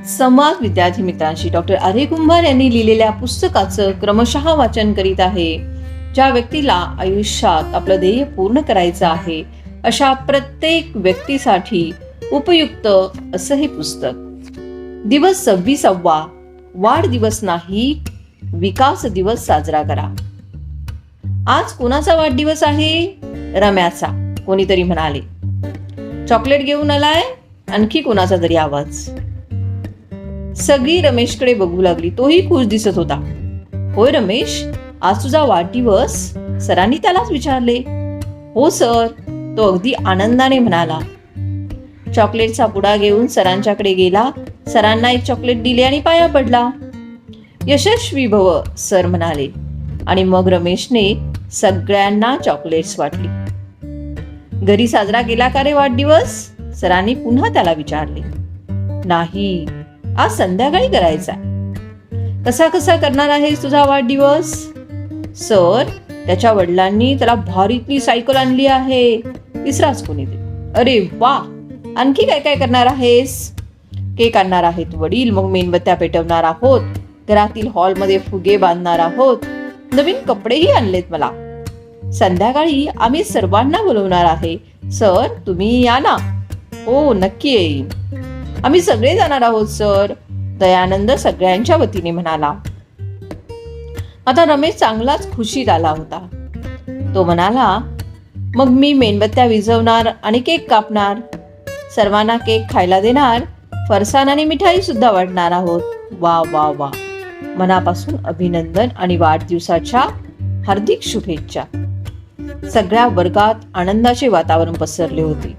संवाद विद्यार्थी मित्रांशी डॉक्टर आर्य कुंभार यांनी लिहिलेल्या पुस्तकाचं क्रमशः वाचन करीत आहे. ज्या व्यक्तीला आयुष्यात आपलं ध्येय पूर्ण करायचं आहे अशा प्रत्येक व्यक्तीसाठी उपयुक्त असं हे पुस्तक. दिवस 26वा वाढदिवस नाही, विकास दिवस साजरा करा. आज कोणाचा वाढदिवस आहे? रम्याचा. कोणीतरी म्हणाले. चॉकलेट घेऊन आलाय? आणखी कोणाचा तरी आवाज. सगळी रमेशकडे बघू लागली. तोही खुश दिसत होता. होय रमेश, आज तुझा वाढदिवस? सरांनी त्यालाच विचारले. हो सर, तो अगदी आनंदाने म्हणाला. चॉकलेटचा पुडा घेऊन सरांच्याकडे गेला. सरांना एक चॉकलेट दिले आणि पाया पडला. यशस्वी भव, सर म्हणाले. आणि मग रमेशने सगळ्यांना चॉकलेट्स वाटली. घरी साजरा केला का रे वाढदिवस? सरांनी पुन्हा त्याला विचारले. नाही, आज संध्याकाळी करायचा. कसा कसा करणार आहेस तुझा वाढदिवस? सर, त्याच्या वडिलांनी त्याला भारीतली सायकल आणली आहे. तिसराच कोणीतरी. अरे वा, आणखी काय काय करणार आहेस? केक आणणार आहेत वडील, मग मेणबत्त्या पेटवणार आहोत, घरातील हॉलमध्ये फुगे बांधणार आहोत, नवीन कपडेही आणलेत मला. संध्याकाळी आम्ही सर्वांना बोलवणार आहे. सर, तुम्ही या ना? हो, नक्की येईन. आम्ही सगळे जाणार आहोत सर, दयानंद सगळ्यांच्या वतीने म्हणाला. आता रमेश चांगलाच खुशीत आला होता. तो म्हणाला, मग मी मेणबत्त्या विझवणार आणि केक कापणार. सर्वांना केक खायला देणार, फरसाण आणि मिठाई सुद्धा वाटणार आहोत. वा वा वा, मनापासून अभिनंदन आणि वाढदिवसाच्या हार्दिक शुभेच्छा. सगळ्या वर्गात आनंदाचे वातावरण पसरले होते.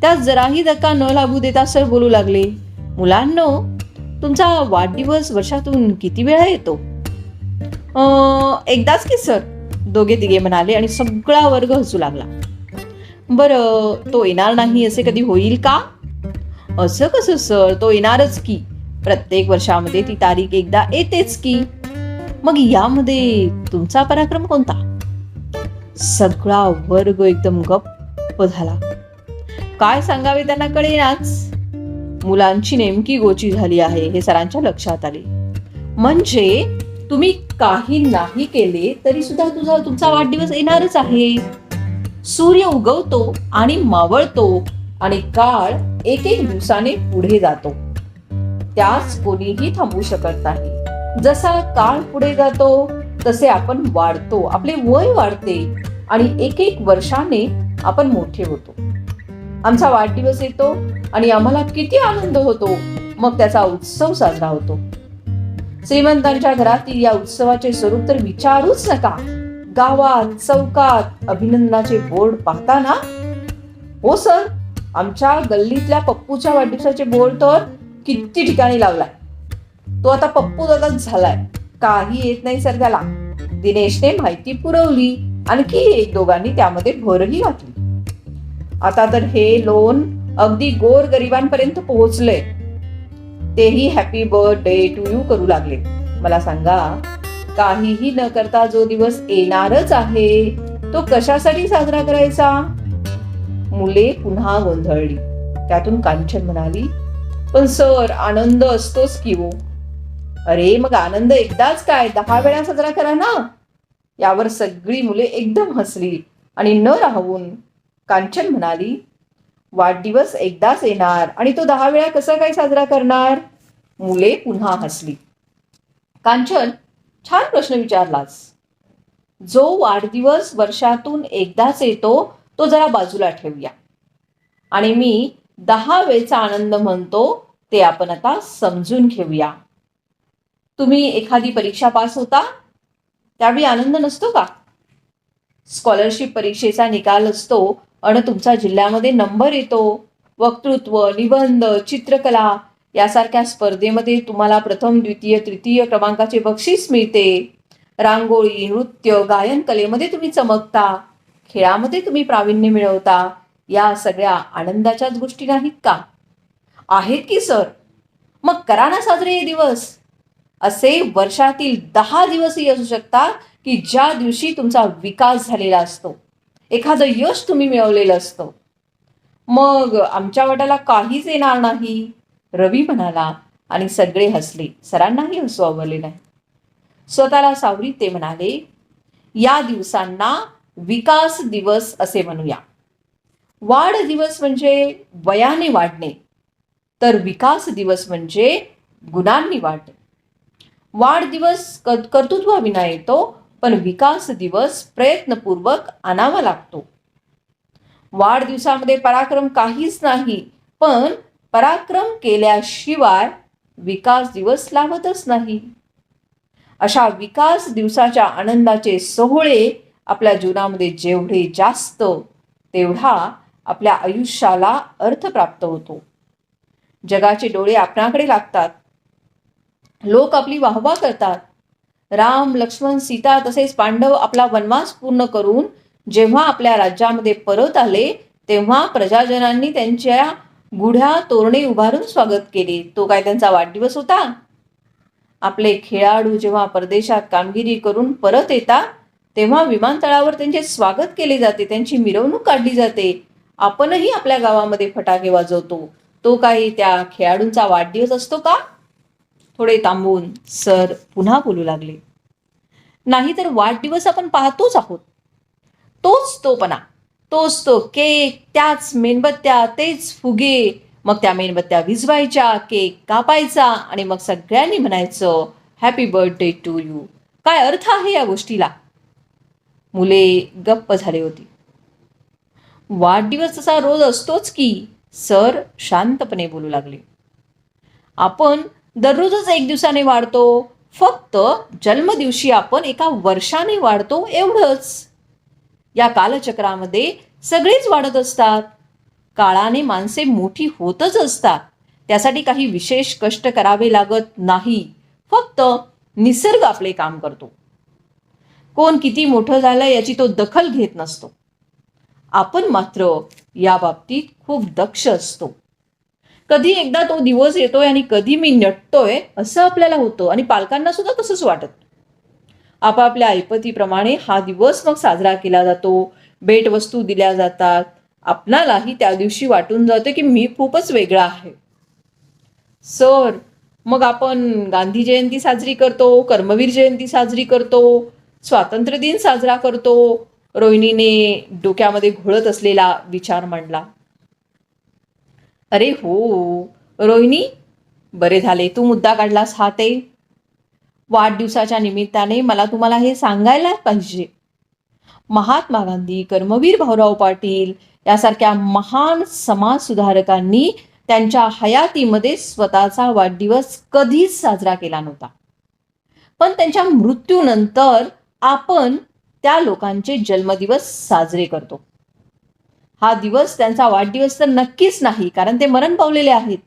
त्यात जराही धक्का न लागू देता सर बोलू लागले. मुलांनो, तुमचा वाढदिवस वर्षातून किती वेळा येतो? एकदाच की सर, दोघे तिघे म्हणाले आणि सगळा वर्ग हसू लागला. बरं, तो येणार नाही असे कधी होईल का? असं कसं सर, तो येणारच की. प्रत्येक वर्षामध्ये ती तारीख एकदा येतेच की. मग यामध्ये तुमचा पराक्रम कोणता? सगळा वर्ग एकदम गप्प झाला. काय सांगावे त्यांना कळेनाच. मुलांची नेमकी गोची झाली आहे हे सरांच्या लक्षात आले. म्हणजे तुम्ही काही नाही केले तरी सुद्धा तुमचा वाढदिवस येणारच आहे. सूर्य उगवतो आणि मावळतो आणि काळ एक एक दिवसाने पुढे जातो. त्याच कोणीही थांबवू शकत नाही. जसा काळ पुढे जातो तसे आपण वाढतो, आपले वय वाढते आणि एक एक वर्षाने आपण मोठे होतो. आमचा वाढदिवस येतो आणि आम्हाला किती आनंद होतो. मग त्याचा उत्सव साजरा होतो. श्रीमंतांच्या घरातील या उत्सवाचे स्वरूप तर विचारूच नका. गावात चौकात अभिनंदनाचे बोर्ड पाहताना. हो सर, आमच्या गल्लीतल्या पप्पूच्या वाढदिवसाचे बोर्ड तर किती ठिकाणी लावलाय. तो आता पप्पू दादाच झालाय. काही येत नाही सर त्याला. दिनेशने माहिती पुरवली. आणखी एक दोघांनी त्यामध्ये भरही घातली. आता तर हे लोन अगदी गोर गरिबांपर्यंत पोहोचले. तेही हॅपी बर्थडे टू यू करू लागले. मला सांगा, काहीही न करता जो दिवस येणारच आहे तो कशासाठी साजरा करायचा? मुले पुन्हा गोंधळली. त्यातून कांचन म्हणाली, पण सर, आनंद असतोच की हो. अरे मग आनंद एकदाच काय, 10 वेळा साजरा करा ना. यावर सगळी मुले एकदम हसली आणि न राहून कांचन म्हणाली, वाढदिवस एकदाच येणार आणि तो 10 वेळा कसा काय साजरा करणार? मुले पुन्हा हसली. कांचन, छान प्रश्न विचारलास. जो वाढदिवस वर्षातून एकदाच येतो तो जरा बाजूला ठेवूया आणि मी 10 वेळचा आनंद म्हणतो ते आपण आता समजून घेऊया. तुम्ही एखादी परीक्षा पास होता, त्यावेळी आनंद नसतो का? स्कॉलरशिप परीक्षेचा निकाल असतो आणि तुमचा जिल्ह्यामध्ये नंबर येतो. वक्तृत्व, निबंध, चित्रकला यासारख्या स्पर्धेमध्ये तुम्हाला प्रथम, द्वितीय, तृतीय क्रमांकाचे बक्षीस मिळते. रांगोळी, नृत्य, गायन कलेमध्ये तुम्ही चमकता. खेळामध्ये तुम्ही प्रावीण्य मिळवता. या सगळ्या आनंदाच्याच गोष्टी नाहीत का? आहेत की सर. मग करा ना साजरे हे दिवस. असे वर्षातील 10 दिवसही असू शकतात की ज्या दिवशी तुमचा विकास झालेला असतो, एखादं यश तुम्ही मिळवलेलं असतं. मग आमच्या वाट्याला काहीच येणार नाही, रवी म्हणाला आणि सगळे हसले. सरांनाही हसू आवरले नाही. स्वतःला सावरीत ते म्हणाले, या दिवसांना विकास दिवस असे म्हणूया. वाढदिवस म्हणजे वयाने वाढणे, तर विकास दिवस म्हणजे गुणांनी वाढणे. वाढदिवस कर्तृत्वाविना येतो, पण विकास दिवस प्रयत्नपूर्वक आणावा लागतो. वाढदिवसामध्ये पराक्रम काहीच नाही, पण पराक्रम केल्याशिवाय विकास दिवस लाभतच नाही. अशा विकास दिवसाच्या आनंदाचे सोहळे आपल्या जीवनामध्ये जेवढे जास्त, तेवढा आपल्या आयुष्याला अर्थ प्राप्त होतो. जगाचे डोळे आपणाकडे लागतात. लोक आपली वाहवा करतात. राम, लक्ष्मण, सीता तसेच पांडव आपला वनवास पूर्ण करून जेव्हा आपल्या राज्यामध्ये परत आले, तेव्हा प्रजाजनांनी त्यांच्या गुढ्या तोरणे उभारून स्वागत केले. तो काय त्यांचा वाढदिवस होता? आपले खेळाडू जेव्हा परदेशात कामगिरी करून परत येतात, तेव्हा विमानतळावर त्यांचे स्वागत केले जाते, त्यांची मिरवणूक काढली जाते. आपणही आपल्या गावामध्ये फटाके वाजवतो. तो काही त्या खेळाडूंचा वाढदिवस असतो का? थोडे थांबून सर पुन्हा बोलू लागले, नाहीतर वाढदिवस आपण पाहतोच आहोत. तोच तोपणा, तोच तो केक, त्याच मेणबत्त्या, तेच फुगे. मग त्या मेणबत्त्या विझवायच्या, केक कापायचा आणि मग सगळ्यांनी म्हणायचं, हॅपी बर्थडे टू यू. काय अर्थ आहे या गोष्टीला? मुले गप्प झाली होती. वाढदिवस तसा रोज असतोच की, सर शांतपणे बोलू लागले. आपण दररोजच एक दिवसाने वाढतो, फक्त जन्मदिवशी आपण एका वर्षाने वाढतो, एवढंच. या कालचक्रामध्ये सगळेच वाढत असतात. काळाने माणसे मोठी होतच असतात. त्यासाठी काही विशेष कष्ट करावे लागत नाही, फक्त निसर्ग आपले काम करतो. कोण किती मोठं झालं याची तो दखल घेत नसतो. आपण मात्र या बाबतीत खूप दक्ष असतो. कधी एकदा तो दिवस येतोय आणि कधी मी नटतोय असं आपल्याला होतं, आणि पालकांना सुद्धा तसंच वाटत. आपापल्या ऐपतीप्रमाणे हा दिवस मग साजरा केला जातो. भेटवस्तू दिल्या जातात. आपणालाही त्या दिवशी वाटून जातं की मी खूपच वेगळा आहे. सर, मग आपण गांधी जयंती साजरी करतो, कर्मवीर जयंती साजरी करतो, स्वातंत्र्य दिन साजरा करतो. रोहिणीने डोक्यामध्ये घोळत असलेला विचार मांडला. अरे हो रोहिणी, बरे झाले तू मुद्दा काढलास हा ते. वाढदिवसाच्या निमित्ताने मला तुम्हाला हे सांगायला पाहिजे. महात्मा गांधी, कर्मवीर भाऊराव पाटील यासारख्या महान समाज सुधारकांनी त्यांच्या हयातीमध्ये स्वतःचा वाढदिवस कधीच साजरा केला नव्हता. पण त्यांच्या मृत्यूनंतर आपण त्या लोकांचे जन्मदिवस साजरे करतो. हा दिवस त्यांचा वाढदिवस तर नक्कीच नाही, कारण ते मरण पावलेले आहेत.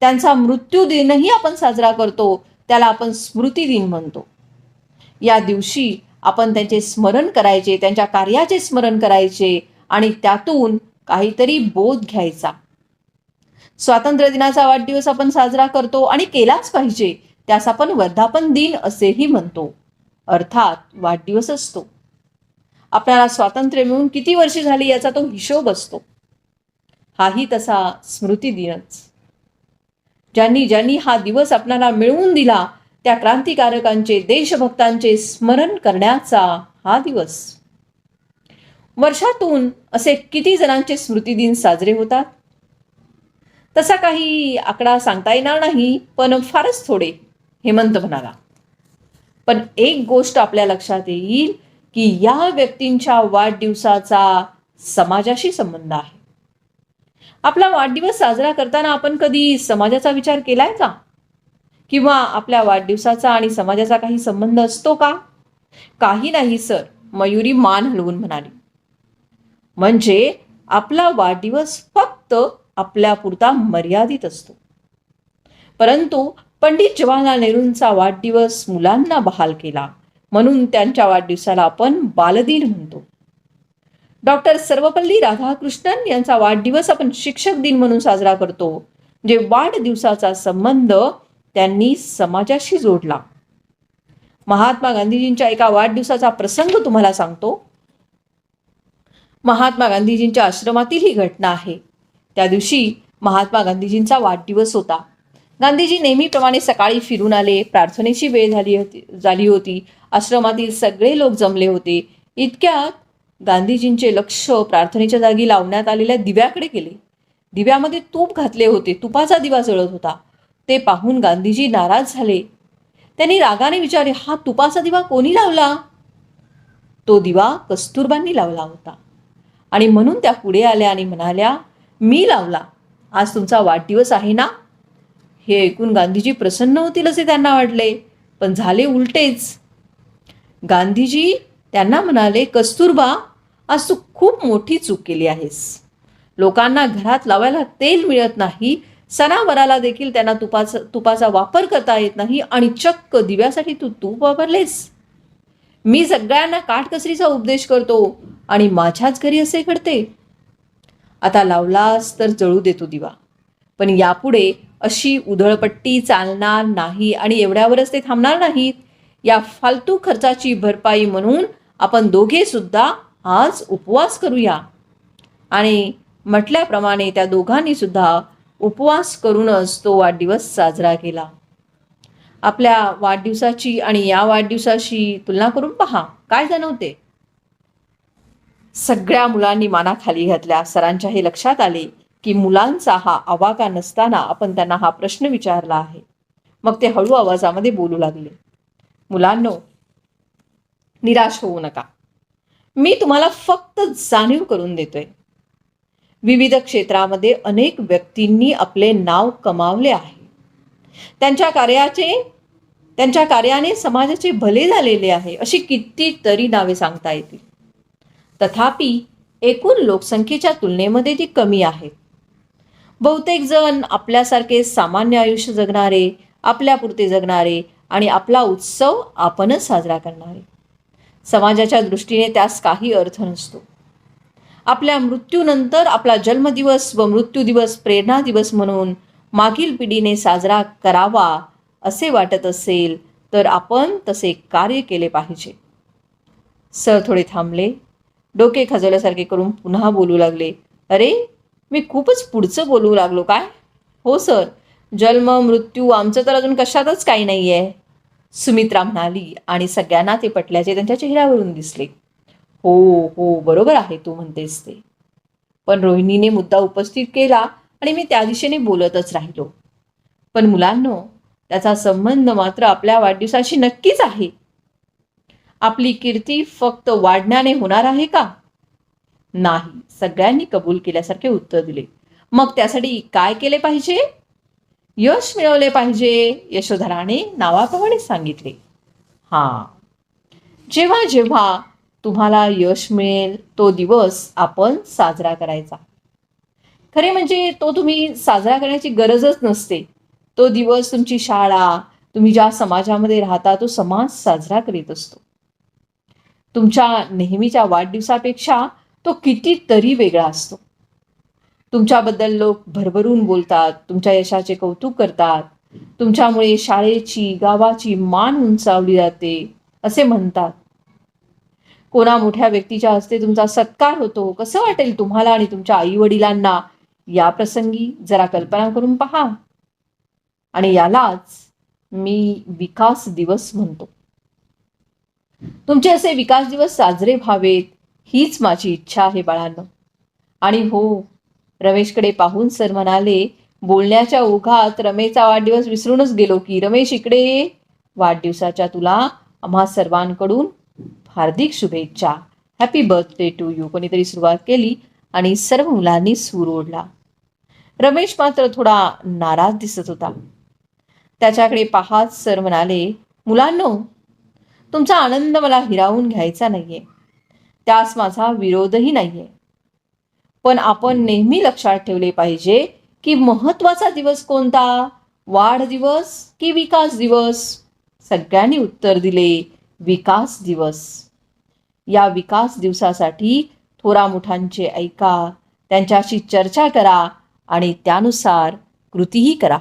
त्यांचा मृत्यू दिनही आपण साजरा करतो, त्याला आपण स्मृती दिन म्हणतो. या दिवशी आपण त्यांचे स्मरण करायचे, त्यांच्या कार्याचे स्मरण करायचे आणि त्यातून काहीतरी बोध घ्यायचा. स्वातंत्र्य दिनाचा वाढदिवस आपण साजरा करतो आणि केलाच पाहिजे. त्यास आपण वर्धापन दिन असेही म्हणतो, अर्थात वाढदिवस असतो. आपल्याला स्वातंत्र्य मिळून किती वर्षे झाली याचा तो हिशोब असतो. हाही तसा स्मृती दिनच. ज्यांनी ज्यांनी हा दिवस आपल्याला मिळवून दिला, त्या क्रांतिकारकांचे, देशभक्तांचे स्मरण करण्याचा हा दिवस. वर्षातून असे किती जणांचे स्मृती दिन साजरे होतात? तसा काही आकडा सांगता येणार नाही, पण फारच थोडे, हेमंत म्हणाला. पण एक गोष्ट आपल्या लक्षात येईल की या व्यक्तींच्या वाढदिवसाचा समाजाशी संबंध आहे. आपला वाढदिवस साजरा करताना आपण कधी समाजाचा विचार केलाय का? किंवा आपल्या वाढदिवसाचा आणि समाजाचा काही संबंध असतो का? काही नाही सर, मयुरी मान हलवून म्हणाली. म्हणजे आपला वाढदिवस फक्त आपल्यापुरता मर्यादित असतो. परंतु पंडित जवाहरलाल नेहरूंचा वाढदिवस मुलांना बहाल केला, म्हणून त्यांच्या वाढदिवसाला आपण बालदिन म्हणतो. डॉक्टर सर्वपल्ली राधाकृष्णन यांचा वाढदिवस आपण शिक्षक दिन म्हणून साजरा करतो, जे वाढदिवसाचा संबंध त्यांनी समाजाशी जोडला. महात्मा गांधीजींच्या एका वाढदिवसाचा प्रसंग तुम्हाला सांगतो. महात्मा गांधीजींच्या आश्रमातील ही घटना आहे. त्या दिवशी महात्मा गांधीजींचा वाढदिवस होता. गांधीजी नेहमीप्रमाणे सकाळी फिरून आले. प्रार्थनेची वेळ झाली होती. आश्रमातील सगळे लोक जमले होते. इतक्यात गांधीजींचे लक्ष प्रार्थनेच्या जागी लावण्यात आलेल्या दिव्याकडे गेले. दिव्यामध्ये तूप घातले होते. तुपाचा दिवा जळत होता. ते पाहून गांधीजी नाराज झाले. त्यांनी रागाने विचारले, हा तुपाचा दिवा कोणी लावला? तो दिवा कस्तुरबांनी लावला होता. आणि म्हणून त्या पुढे आल्या आणि म्हणाल्या, मी लावला. आज तुमचा वाढदिवस आहे ना? हे ऐकून गांधीजी प्रसन्न होतील असे त्यांना वाटले, पण झाले उलटेच. गांधीजी त्यांना म्हणाले, कस्तुरबा, आज तू खूप मोठी चूक केली आहेस. लोकांना घरात लावायला तेल मिळत नाही, सणावाराला देखील त्यांना तुपाचा वापर करता येत नाही आणि चक्क दिव्यासाठी तू तूप वापरलेस. मी सगळ्यांना काटकसरीचा उपदेश करतो आणि माझ्याच घरी असे घडते. आता लावलास तर जळू देतो दिवा, पण यापुढे अशी उधळपट्टी चालणार नाही आणि एवढ्यावरच ते थांबणार नाहीत. या फालतू खर्चाची भरपाई म्हणून आपण दोघे सुद्धा आज उपवास करूया. आणि म्हटल्याप्रमाणे त्या दोघांनी सुद्धा उपवास करूनच तो वाढदिवस साजरा केला. आपल्या वाढदिवसाची आणि या वाढदिवसाशी तुलना करून पहा, काय जाणवते? सगळ्या मुलांनी माना खाली घातल्या. सरांच्या हे लक्षात आले की मुलांचा हा आवाका नसताना आपण त्यांना हा प्रश्न विचारला आहे. मग ते हळू आवाजामध्ये बोलू लागले, मुलांनो, निराश होऊ नका. मी तुम्हाला फक्त जाणीव करून देतोय. विविध क्षेत्रामध्ये अनेक व्यक्तींनी आपले नाव कमावले आहे. त्यांच्या कार्याने समाजाचे भले झालेले आहे. अशी कितीतरी नावे सांगता येतील. तथापि एकूण लोकसंख्येच्या तुलनेमध्ये ती कमी आहेत. बहुतेक जण आपल्यासारखे सामान्य आयुष्य जगणारे, आपल्यापुरते जगणारे आणि आपला उत्सव आपणच साजरा करणारे. समाजाच्या दृष्टीने त्यास काही अर्थ नसतो. आपल्या मृत्यूनंतर आपला जन्मदिवस व मृत्यूदिवस प्रेरणा दिवस म्हणून मागील पिढीने साजरा करावा असे वाटत असेल तर आपण तसे कार्य केले पाहिजे. सर थोडे थांबले, डोके खजवल्यासारखे करून पुन्हा बोलू लागले, अरे, मी खूपच पुढचं बोलू लागलो काय? हो सर, जन्म मृत्यू आमचं तर अजून कशातच काही नाही आहे, सुमित्रा म्हणाली आणि सगळ्यांना ते पटल्याचे त्यांच्या चेहऱ्यावरून दिसले. हो हो, बरोबर आहे तू म्हणतेस ते. पण रोहिणीने मुद्दा उपस्थित केला आणि मी त्या दिशेने बोलतच राहिलो. पण मुलांनो, त्याचा संबंध मात्र आपल्या वाढदिवसाशी नक्कीच आहे. आपली कीर्ती फक्त वाढण्याने होणार आहे का? नाही, सगळ्यांनी कबूल केल्यासारखे उत्तर दिले. मग त्यासाठी काय केले पाहिजे? यश मिळवले पाहिजे, यशोधराने नावाप्रमाणे सांगितले. जेव्हा जेव्हा तुम्हाला यश मिळेल तो दिवस आपण साजरा करायचा. खरे म्हणजे तो तुम्ही साजरा करण्याची गरजच नसते. तो दिवस तुमची शाळा, तुम्ही ज्या समाजामध्ये राहता तो समाज साजरा करीत असतो. तुमच्या नेहमीच्या वाढदिवसापेक्षा तो कितीतरी वेगळा असतो. तुमच्याबद्दल लोक भरभरून बोलतात, तुमच्या यशाचे कौतुक करतात. तुमच्यामुळे शाळेची, गावाची मान उंचावली जाते असे म्हणतात. कोणा मोठ्या व्यक्तीच्या हस्ते तुमचा सत्कार होतो. कसं वाटेल तुम्हाला आणि तुमच्या आई वडिलांना या प्रसंगी? जरा कल्पना करून पहा. आणि यालाच मी विकास दिवस म्हणतो. तुमचे असे विकास दिवस साजरे व्हावेत हीच माझी इच्छा आहे बाळांनो. आणि हो, रमेशकडे पाहून सर म्हणाले, बोलण्याच्या ओघात रमेशचा वाढदिवस विसरूनच गेलो की. रमेश, इकडे ये. वाढदिवसाच्या तुला आम्हा सर्वांकडून हार्दिक शुभेच्छा. Happy birthday to you. कोणीतरी सुरुवात केली आणि सर्व मुलांनी सूर ओढला. रमेश मात्र थोडा नाराज दिसत होता. त्याच्याकडे पाहत सर म्हणाले, मुलांनो, तुमचा आनंद मला हिरावून घ्यायचा नाहीये, त्यास माझा विरोधही नाहीये. पण आपण नेहमी लक्षात ठेवले पाहिजे की महत्वाचा दिवस कोणता, वाढदिवस की विकास दिवस? सगळ्यांनी उत्तर दिले, विकास दिवस. या विकास दिवसासाठी थोरा मोठ्यांचे ऐका, त्यांच्याशी चर्चा करा आणि त्यानुसार कृतीही करा.